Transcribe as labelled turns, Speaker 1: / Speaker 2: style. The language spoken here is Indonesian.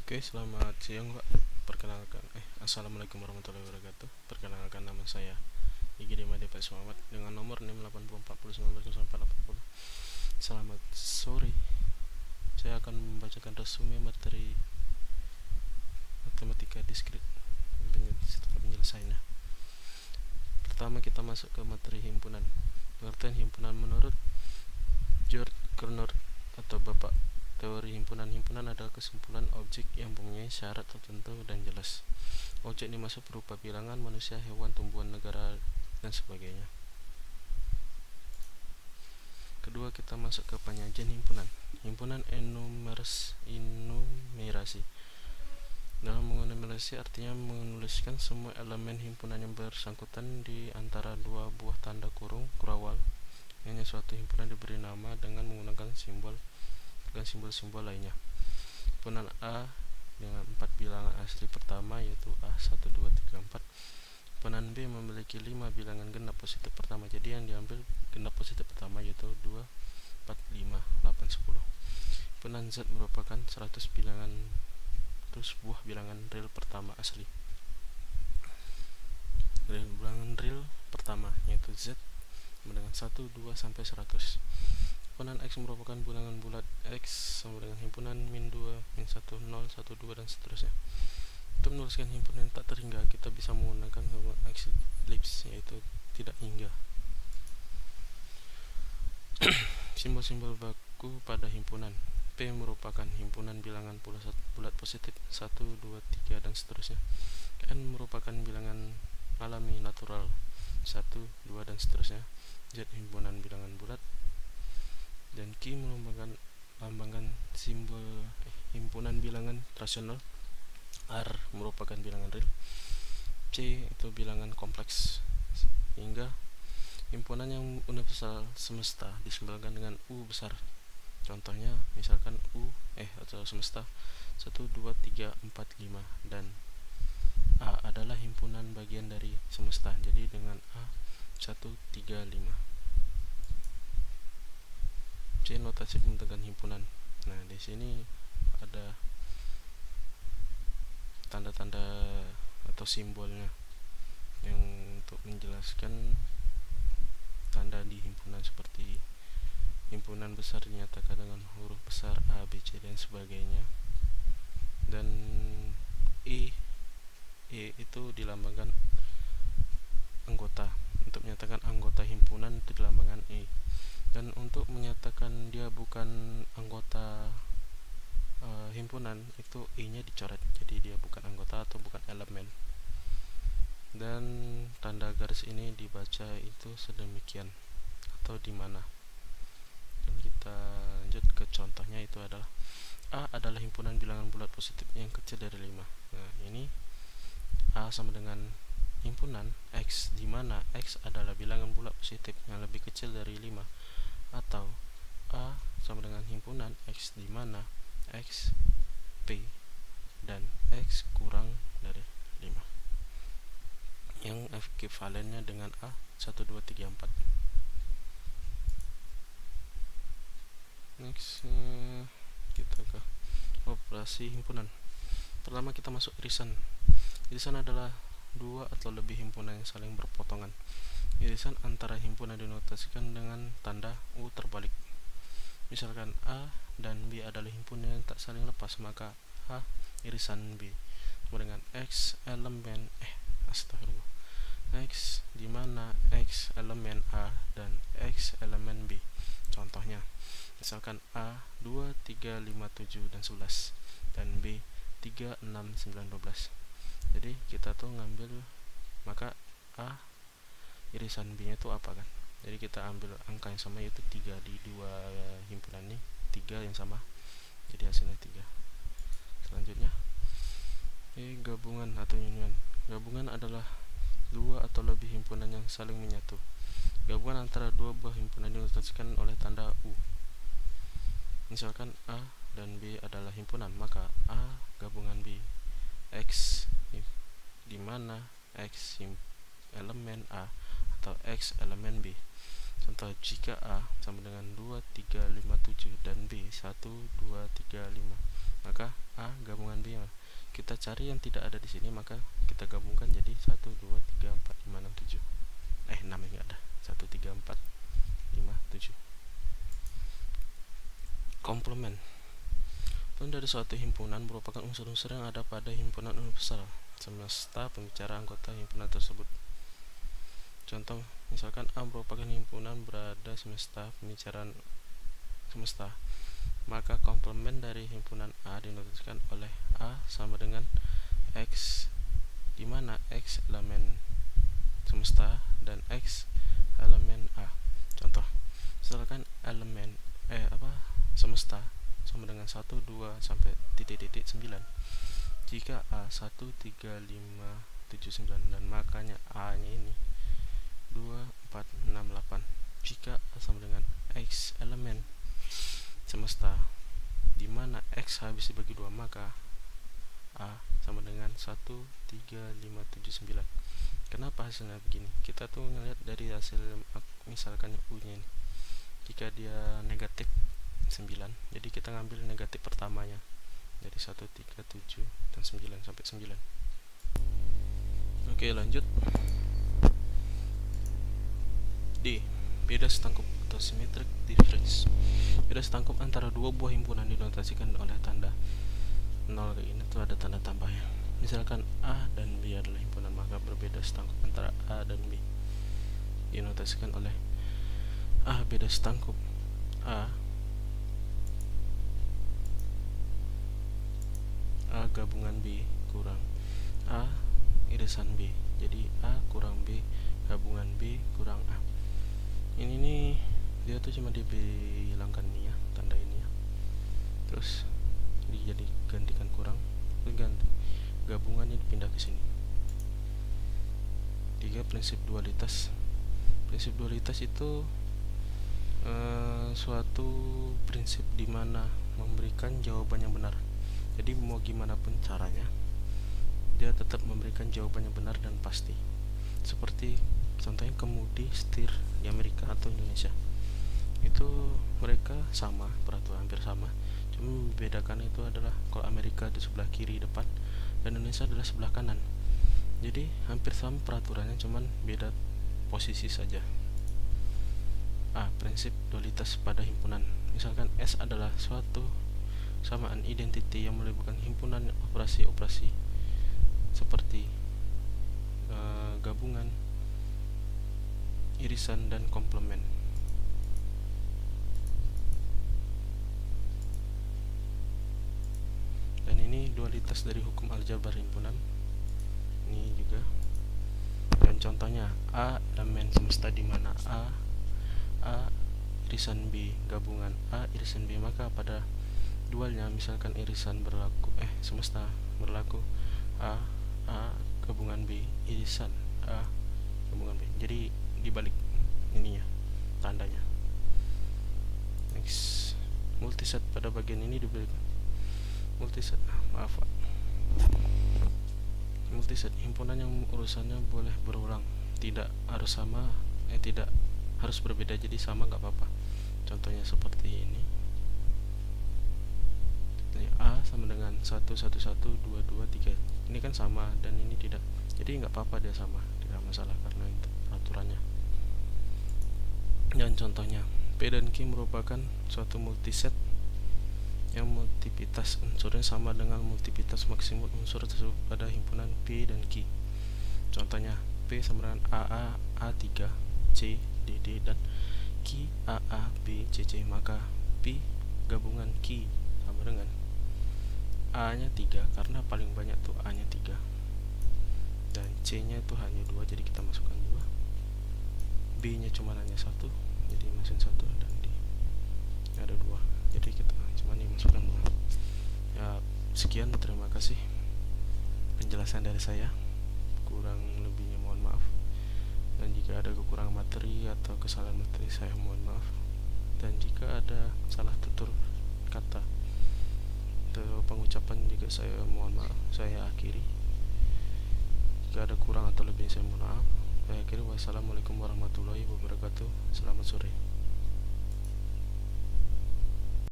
Speaker 1: Oke, selamat siang Pak. Assalamualaikum warahmatullahi wabarakatuh. Perkenalkan, nama saya Igi Demade Pak Suamat dengan nomor NIM 8040190480. Selamat sore. Saya akan membacakan resume materi matematika diskrit setelah penyelesaiannya. Pertama, kita masuk ke materi himpunan. Pengertian himpunan menurut George Kerner atau Bapak Teori himpunan. Himpunan adalah kesimpulan objek yang mempunyai syarat tertentu dan jelas. Objek dimaksud berupa bilangan, manusia, hewan, tumbuhan, negara, dan sebagainya. Kedua, kita masuk ke penyajian himpunan. Himpunan enumerasi. Dalam mengenumerasi artinya menuliskan semua elemen himpunan yang bersangkutan di antara dua buah tanda kurung kurawal. Hanya suatu himpunan diberi nama dengan menggunakan simbol dan simbol-simbol lainnya. Himpunan A dengan 4 bilangan asli pertama yaitu A 1, 2, 3, 4. Himpunan B memiliki 5 bilangan genap positif pertama. Jadi yang diambil genap positif pertama yaitu 2, 4, 5, 8, 10. Himpunan Z merupakan 100 buah bilangan real pertama asli. Bilangan real pertama yaitu Z dengan 1, 2 sampai 100. Himpunan X merupakan bilangan bulat X sama dengan himpunan min 2, min 1, 0, 1, 2 dan seterusnya. Untuk menuliskan himpunan tak terhingga, kita bisa menggunakan ellipse yaitu tidak hingga. Simbol-simbol baku pada himpunan. P merupakan himpunan bilangan bulat positif 1, 2, 3 dan seterusnya. N merupakan bilangan alami natural 1, 2 dan seterusnya. Z himpunan bilangan bulat, dan Q melambangkan simbol himpunan bilangan rasional. R merupakan bilangan real. C itu bilangan kompleks. Hingga himpunan yang universal semesta disimbolkan dengan U besar. Contohnya misalkan atau semesta 1, 2, 3, 4, 5 dan A adalah himpunan bagian dari semesta. Jadi dengan A 1, 3, 5. C notasi pembentukan himpunan. Nah, di sini ada tanda-tanda atau simbolnya yang untuk menjelaskan tanda di himpunan, seperti himpunan besar dinyatakan dengan huruf besar A, B, C dan sebagainya. Dan E itu dilambangkan anggota. Untuk menyatakan anggota himpunan itu dilambangkan E. Dan untuk menyatakan dia bukan anggota himpunan itu E-nya dicoret, jadi dia bukan anggota atau bukan elemen. Dan tanda garis ini dibaca itu sedemikian atau di mana. Dan kita lanjut ke contohnya, itu adalah A adalah himpunan bilangan bulat positif yang kecil dari 5. Nah, ini A sama dengan himpunan X, di mana X adalah bilangan bulat positif yang lebih kecil dari 5, atau A sama dengan himpunan X di mana X, P, dan X kurang dari 5 yang ekuivalennya dengan A 1, 2, 3, 4. Next, kita ke operasi himpunan. Pertama kita masuk irisan. Irisan adalah dua atau lebih himpunan yang saling berpotongan. Irisan antara himpunan dinotasikan dengan tanda U terbalik. Misalkan A dan B adalah himpunan yang tak saling lepas, maka A irisan B sama dengan X elemen X di mana X elemen A dan X elemen B. Contohnya misalkan A 2, 3, 5, 7 dan 11 dan B 3, 6, 9, 12. Jadi kita tuh ngambil, maka A irisan B nya itu apa kan? Jadi kita ambil angka yang sama yaitu 3 di dua himpunan ini, 3 yang sama, jadi hasilnya 3. Selanjutnya gabungan atau union. Gabungan adalah dua atau lebih himpunan yang saling menyatu. Gabungan antara dua buah himpunan dinotasikan oleh tanda U. Misalkan A dan B adalah himpunan, maka A gabungan B X di mana X elemen A atau X elemen B. Contoh, jika A sama dengan 2, 3, 5, 7 dan B 1, 2, 3, 5, maka A gabungan B yang kita cari yang tidak ada di sini, maka kita gabungkan jadi 1, 2, 3, 4, 5, 6, 7. 6 enggak ada. 1, 3, 4, 5, 7. Komplement. Komplement dari suatu himpunan merupakan unsur-unsur yang ada pada himpunan universal semesta pembicara anggota himpunan tersebut. Contoh, misalkan A merupakan himpunan berada semesta pembicaraan semesta, maka komplement dari himpunan A dinotiskan oleh A sama dengan X, di mana X elemen semesta dan X elemen A. Contoh, misalkan elemen semesta sama dengan 1, 2 sampai titik-titik 9. Jika A 1, 3, 5, 7, 9 dan makanya A nya ini 2, 4, 6, 8. Jika A sama dengan X elemen semesta, di mana X habis dibagi 2, maka A sama dengan 1, 3, 5, 7, 9. Kenapa hasilnya begini? Kita tuh ngeliat dari hasil misalkan U nya ini. Jika dia negatif 9, jadi kita ngambil negatif pertamanya dari 1, 3, 7, dan 9 sampai 9. Oke, lanjut. D. Beda setangkup atau symmetric difference. Beda setangkup antara dua buah himpunan dinotasikan oleh tanda 0 kayak ini tuh ada tanda tambahnya. Misalkan A dan B adalah himpunan, maka berbeda setangkup antara A dan B dinotasikan oleh A beda setangkup A gabungan B kurang A irisan B. Jadi A kurang B gabungan B kurang A. Ini nih dia tuh cuma dibilangkan nih ya, tanda ini ya. Terus jadi gantikan kurang, ganti gabungannya dipindah ke sini. 3. Prinsip dualitas. Prinsip dualitas itu suatu prinsip di mana memberikan jawaban yang benar. Jadi mau gimana pun caranya, dia tetap memberikan jawaban yang benar dan pasti. Seperti contohnya kemudi setir di Amerika atau Indonesia. Itu mereka sama, peraturan hampir sama. Cuma membedakan itu adalah kalau Amerika di sebelah kiri depan dan Indonesia adalah sebelah kanan. Jadi hampir sama peraturannya, cuman beda posisi saja. A. Prinsip dualitas pada himpunan. Misalkan S adalah suatu samaan identiti yang melibatkan himpunan operasi-operasi seperti gabungan, irisan, dan komplement. Dan ini dualitas dari hukum aljabar himpunan. Ini juga. Dan contohnya A elemen semesta di mana A irisan B gabungan A irisan B, maka pada dualnya misalkan irisan berlaku semesta berlaku A gabungan B irisan A gabungan B. Jadi dibalik ininya tandanya. Next, multiset. Pada bagian ini dibalik multiset. Multiset himpunan yang urusannya boleh berulang, tidak harus sama, tidak harus berbeda, jadi sama nggak apa-apa. Contohnya seperti ini. A sama dengan 1, 1, 1, 2, 2, 3. Ini kan sama dan ini tidak. Jadi nggak apa-apa dia sama, tidak masalah karena itu peraturannya. Dan contohnya P dan Q merupakan suatu multiset yang multiplitas unsurnya sama dengan multiplitas maksimum unsur tersebut pada himpunan P dan Q. Contohnya P sama dengan AA A3 C DD dan Q AA B CC, maka P gabungan Q sama dengan A nya 3 karena paling banyak tuh A nya 3 dan C nya itu hanya 2, jadi kita masukkan 2. B nya cuma hanya 1, jadi masukin 1, dan D ada 2, jadi kita cuma dimasukkan 2. Ya, sekian, terima kasih penjelasan dari saya. Kurang lebihnya mohon maaf, dan jika ada kekurangan materi atau kesalahan materi saya mohon maaf, dan jika ada salah tutur kata atau pengucapan juga saya mohon maaf. Saya akhiri, jika ada kurang atau lebih saya mohon maaf. Saya akhiri. Wassalamualaikum warahmatullahi wabarakatuh. Selamat sore.